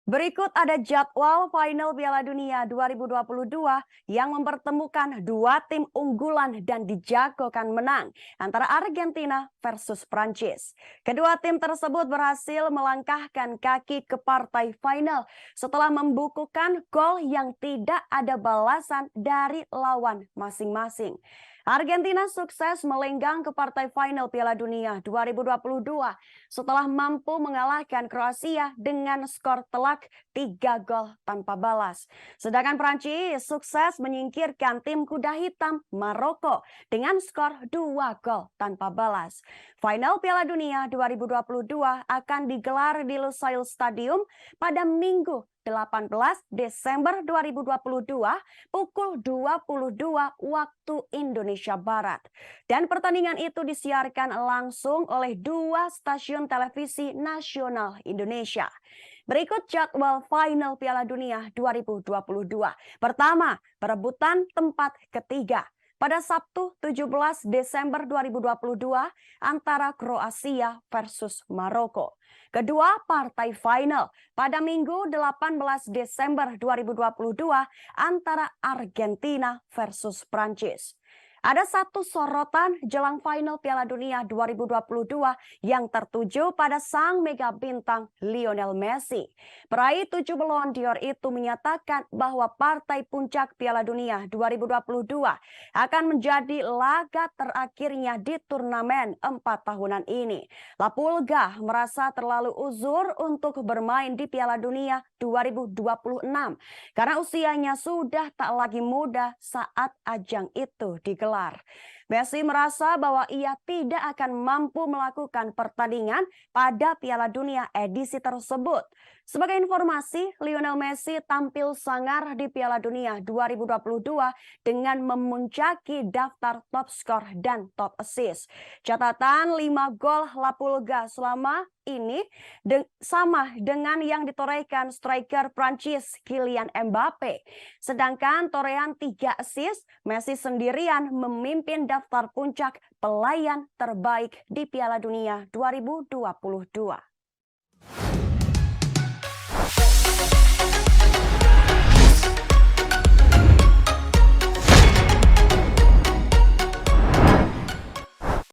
Berikut ada jadwal final Piala Dunia 2022 yang mempertemukan dua tim unggulan dan dijagokan menang antara Argentina versus Prancis. Kedua tim tersebut berhasil melangkahkan kaki ke partai final setelah membukukan gol yang tidak ada balasan dari lawan masing-masing. Argentina sukses melenggang ke partai final Piala Dunia 2022 setelah mampu mengalahkan Kroasia dengan skor telak 3 gol tanpa balas. Sedangkan Prancis sukses menyingkirkan tim kuda hitam Maroko dengan skor 2 gol tanpa balas. Final Piala Dunia 2022 akan digelar di Lusail Stadium pada Minggu 18 Desember 2022 pukul 22 waktu Indonesia Barat. Dan pertandingan itu disiarkan langsung oleh dua stasiun televisi nasional Indonesia. Berikut jadwal final Piala Dunia 2022. Pertama, perebutan tempat ketiga. Pada Sabtu 17 Desember 2022 antara Kroasia versus Maroko. Kedua, partai final pada Minggu 18 Desember 2022 antara Argentina versus Prancis. Ada satu sorotan jelang final Piala Dunia 2022 yang tertuju pada sang mega bintang Lionel Messi. Peraih 7 Ballon d'Or itu menyatakan bahwa partai puncak Piala Dunia 2022 akan menjadi laga terakhirnya di turnamen 4 tahunan ini. La Pulga merasa terlalu uzur untuk bermain di Piala Dunia 2026 karena usianya sudah tak lagi muda saat ajang itu digelar. Messi merasa bahwa ia tidak akan mampu melakukan pertandingan pada Piala Dunia edisi tersebut. Sebagai informasi, Lionel Messi tampil sangar di Piala Dunia 2022 dengan memuncaki daftar top skor dan top assist. Catatan 5 gol La Pulga selama ini sama dengan yang ditorehkan striker Prancis Kylian Mbappe. Sedangkan torehan 3 assist, Messi sendirian memimpin daftar puncak pelayan terbaik di Piala Dunia 2022.